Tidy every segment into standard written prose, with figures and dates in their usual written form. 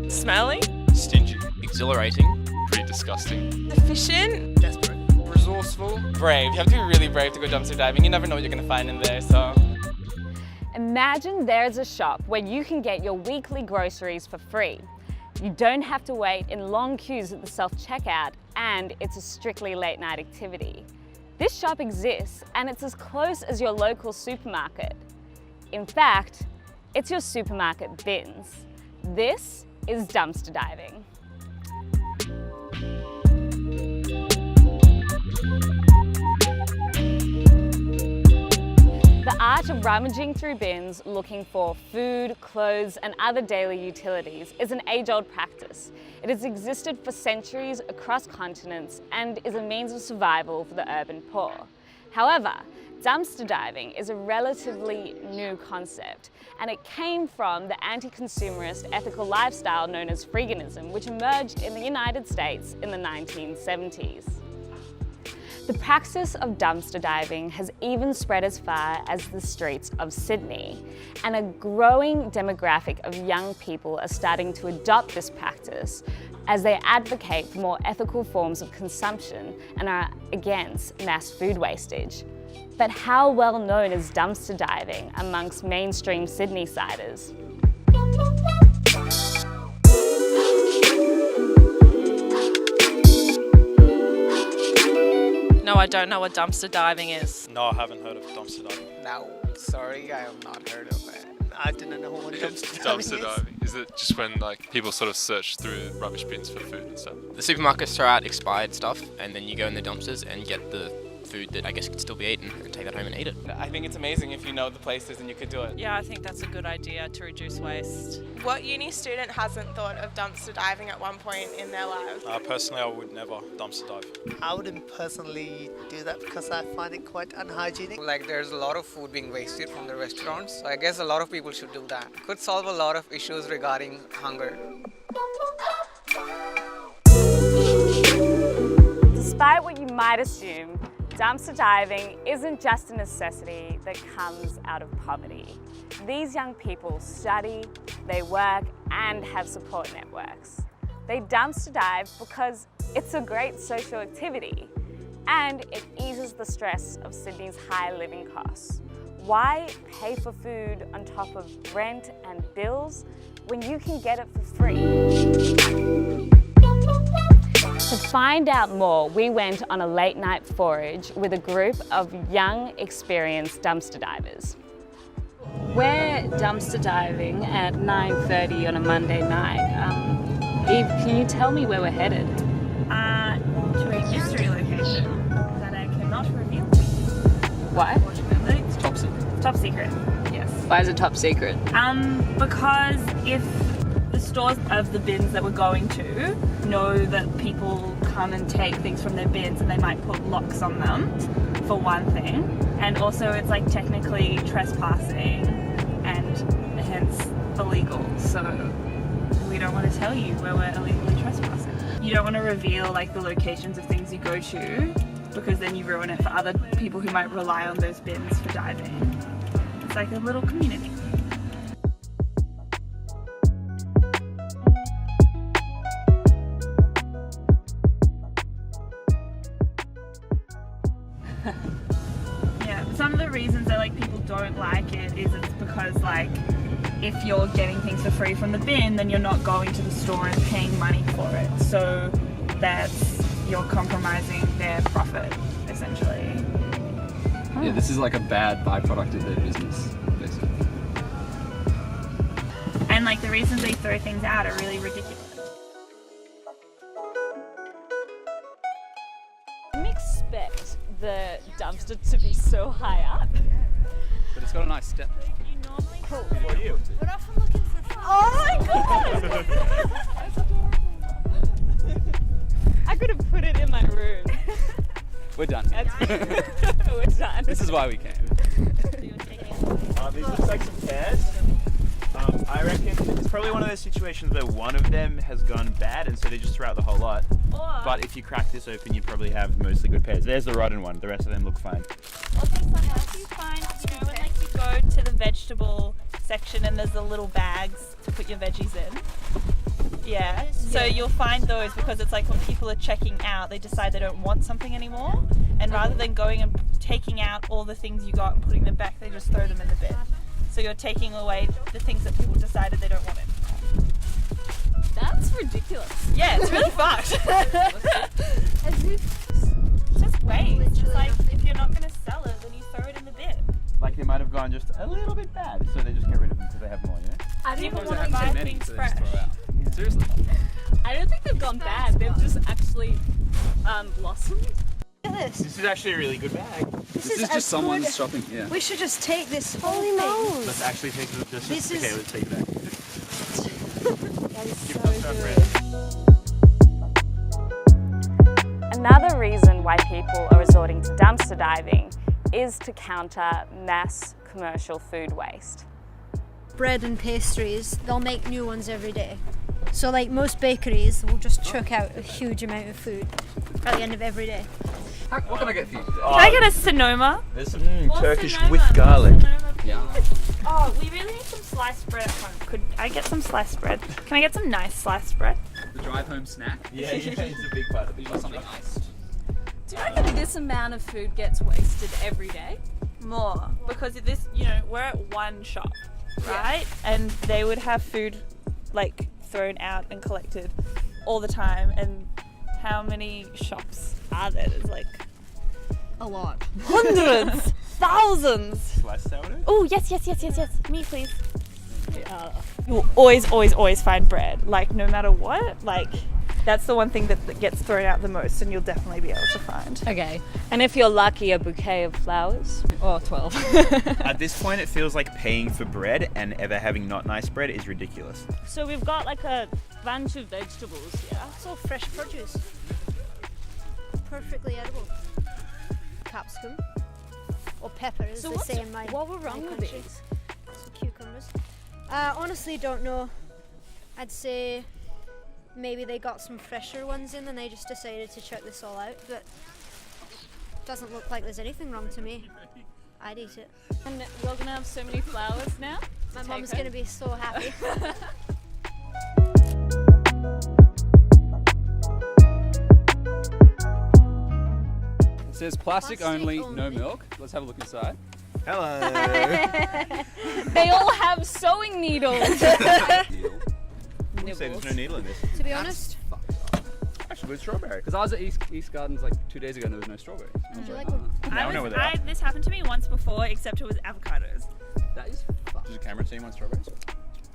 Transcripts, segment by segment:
Smelly. Stingy. Exhilarating. Pretty disgusting. Efficient. Desperate. Resourceful. Brave. You have to be really brave to go dumpster diving. You never know what you're going to find in there, so... Imagine there's a shop where you can get your weekly groceries for free. You don't have to wait in long queues at the self-checkout, and it's a strictly late-night activity. This shop exists, and it's as close as your local supermarket. In fact, it's your supermarket bins. This is dumpster diving. The art of rummaging through bins looking for food, clothes, and other daily utilities is an age-old practice. It has existed for centuries across continents and is a means of survival for the urban poor. However, dumpster diving is a relatively new concept, and it came from the anti-consumerist ethical lifestyle known as freeganism, which emerged in the United States in the 1970s. The practice of dumpster diving has even spread as far as the streets of Sydney, and a growing demographic of young people are starting to adopt this practice as they advocate for more ethical forms of consumption and are against mass food wastage. But how well known is dumpster diving amongst mainstream Sydneysiders? No, I don't know what dumpster diving is. No, I haven't heard of dumpster diving. No, sorry, I have not heard of it. I didn't know what dumpster diving is. Dumpster diving. Is it just when people sort of search through rubbish bins for food and stuff? The supermarkets throw out expired stuff, and then you go in the dumpsters and get the food that I guess could still be eaten and take that home and eat it. I think it's amazing if you know the places and you could do it. Yeah, I think that's a good idea to reduce waste. What uni student hasn't thought of dumpster diving at one point in their lives? Personally, I would never dumpster dive. I wouldn't personally do that because I find it quite unhygienic. Like there's a lot of food being wasted from the restaurants, so I guess a lot of people should do that. Could solve a lot of issues regarding hunger. Despite what you might assume, dumpster diving isn't just a necessity that comes out of poverty. These young people study, they work, and have support networks. They dumpster dive because it's a great social activity and it eases the stress of Sydney's high living costs. Why pay for food on top of rent and bills when you can get it for free? To find out more, we went on a late night forage with a group of young, experienced dumpster divers. We're dumpster diving at 9:30 on a Monday night. Eve, can you tell me where we're headed? To a mystery location that I cannot reveal. Why? Unfortunately, It's top secret. top secret. Yes. Why is it top secret? Because if the stores of the bins that we're going to know that people come and take things from their bins and they might put locks on them, for one thing, and also it's like technically trespassing and hence illegal, so we don't want to tell you where we're illegally trespassing. You don't want to reveal like the locations of things you go to because then you ruin it for other people who might rely on those bins for diving. It's like a little community. Yeah, some of the reasons that like people don't like it is it's because like if you're getting things for free from the bin, then you're not going to the store and paying money for it. So you're compromising their profit essentially. Yeah, this is like a bad byproduct of their business, basically. And like the reasons they throw things out are really ridiculous. I didn't expect the dumpster to be so high up. But it's got a nice step. Cool. For you. We're often looking for Oh my god! I could have put it in my room. We're done. We're done. This is why we came. These look like some pears. I reckon it's probably one of those situations where one of them has gone bad and so they just throw out the whole lot. But if you crack this open, you'd probably have mostly good pears. There's the rotten one. The rest of them look fine. Also, sometimes you find, when like you go to the vegetable section and there's the little bags to put your veggies in. Yeah, so you'll find those because it's like when people are checking out, they decide they don't want something anymore, and rather than going and taking out all the things you got and putting them back, they just throw them in the bin. So you're taking away the things that people decided they don't want anymore. That's ridiculous. Yeah, it's really fucked. As if It's just waste. It's like if you're not going to sell it, then you throw it in the bin. Like they might have gone just a little bit bad, so they just get rid of them because they have more, you know? I don't People even want want to to buy buy things fresh. Seriously. I don't think they've gone bad. They've just actually blossomed. This is actually a really good bag. This is just someone's shopping. Yeah. We should just take this whole thing. Let's actually take the. This okay, is- let's take it back. That is Give so us our good. Another reason why people are resorting to dumpster diving is to counter mass commercial food waste. Bread and pastries, they'll make new ones every day. So like most bakeries will just chuck out a huge amount of food at the end of every day. What can I get for you? Can I get a Sonoma? There's some What's Turkish Sonoma? with garlic. Yeah. Oh, we really need some sliced bread at home. Could I get some sliced bread? Can I get some nice sliced bread? The drive home snack. Yeah, it's a big part of it. You want something iced? Do you reckon this amount of food gets wasted every day? More, because this, we're at one shop, right? And they would have food like thrown out and collected all the time. And how many shops are there? There's like A lot. hundreds, thousands. Sliced sourdough? Oh, yes. Me, please. You'll always find bread. Like, no matter what. Like, that's the one thing that gets thrown out the most, and you'll definitely be able to find. Okay. And if you're lucky, a bouquet of flowers? Or 12. At this point, it feels like paying for bread and ever having not nice bread is ridiculous. So we've got like a bunch of vegetables here. It's all fresh produce. Perfectly edible. Capsicum. Or pepper, as So they say in my what were wrong my with country. these? Some cucumbers. Honestly, don't know. I'd say maybe they got some fresher ones in and they just decided to chuck this all out, but doesn't look like there's anything wrong to me. I'd eat it. And you're gonna have so many flowers now? My mum's gonna be so happy. It says plastic only, no only. milk. Let's have a look inside. Hello. They all have sewing needles. You say there's no needle in this. To be honest, Actually, good strawberry. Because I was at East Gardens like 2 days ago and there was no strawberries. And I was would you like, like one? Now I know where they are. This happened to me once before, except it was avocados. that is fucked. Does the camera see you want strawberries?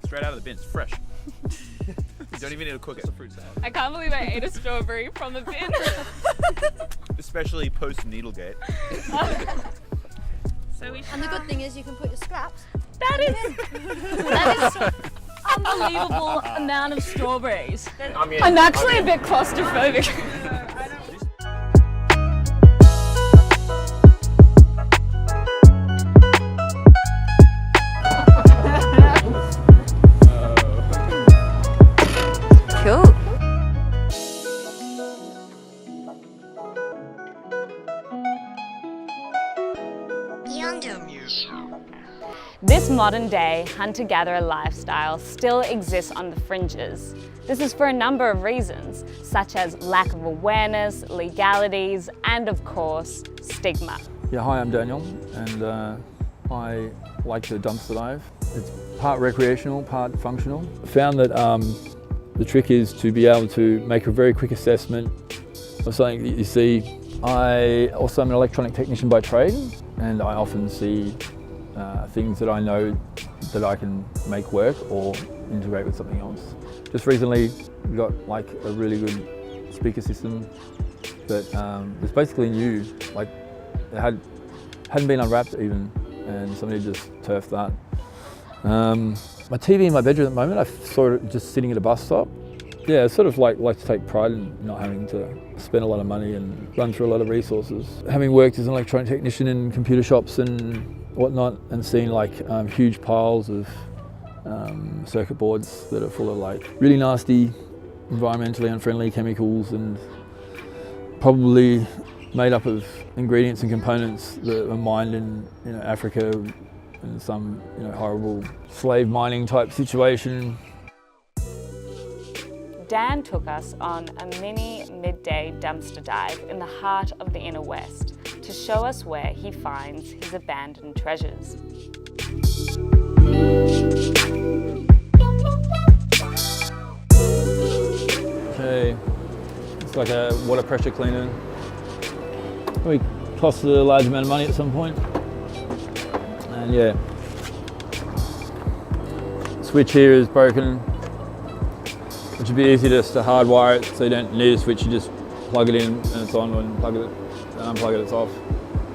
Straight out of the bin, it's fresh. You don't even need to cook it. It's a fruit salad. I can't believe I ate a strawberry from the bin. Especially post Needlegate. So we and the good thing is you can put your scraps. That is unbelievable amount of strawberries. I'm actually a bit claustrophobic. Cool. This modern day hunter-gatherer lifestyle still exists on the fringes. This is for a number of reasons, such as lack of awareness, legalities, and of course, stigma. Yeah, hi, I'm Daniel, and I like to dumpster dive. It's part recreational, part functional. I found that the trick is to be able to make a very quick assessment of something that you see. I also am an electronic technician by trade, and I often see things that I know that I can make work or integrate with something else. Just recently we got like a really good speaker system that was basically new, like it hadn't been unwrapped even, and somebody just turfed that. My TV in my bedroom at the moment, I saw it just sitting at a bus stop. Yeah, I sort of like to take pride in not having to spend a lot of money and run through a lot of resources. Having worked as an electronic technician in computer shops and whatnot, and seeing like huge piles of circuit boards that are full of like really nasty, environmentally unfriendly chemicals and probably made up of ingredients and components that are mined in Africa in some horrible slave mining type situation. Dan took us on a mini midday dumpster dive in the heart of the inner west to show us where he finds his abandoned treasures. Okay, it's like a water pressure cleaner. We cost a large amount of money at some point. And yeah, switch here is broken, which would be easy just to hardwire it so you don't need a switch, you just plug it in and it's on, and unplug it, it's off.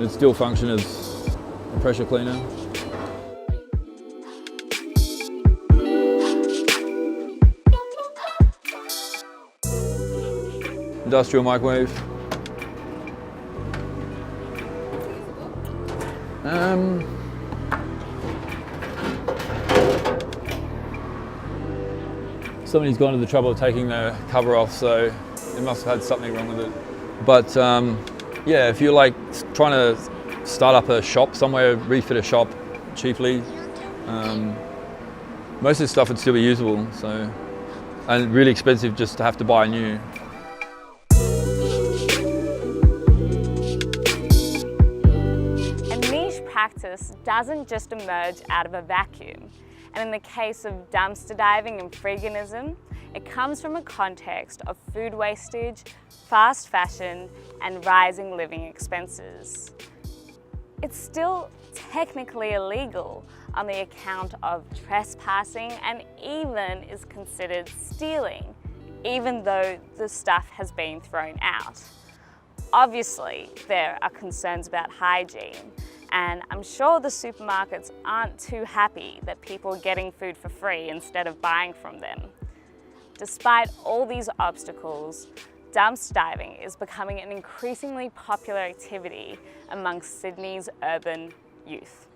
It still functions as a pressure cleaner. Industrial microwave. Somebody's gone to the trouble of taking the cover off, so they must have had something wrong with it. But yeah, if you're like trying to start up a shop somewhere, refit a shop cheaply, most of this stuff would still be usable. So, and really expensive just to have to buy new. A niche practice doesn't just emerge out of a vacuum. And in the case of dumpster diving and freeganism, it comes from a context of food wastage, fast fashion, and rising living expenses. It's still technically illegal on the account of trespassing and even is considered stealing, even though the stuff has been thrown out. Obviously, there are concerns about hygiene, and I'm sure the supermarkets aren't too happy that people are getting food for free instead of buying from them. Despite all these obstacles, dumpster diving is becoming an increasingly popular activity amongst Sydney's urban youth.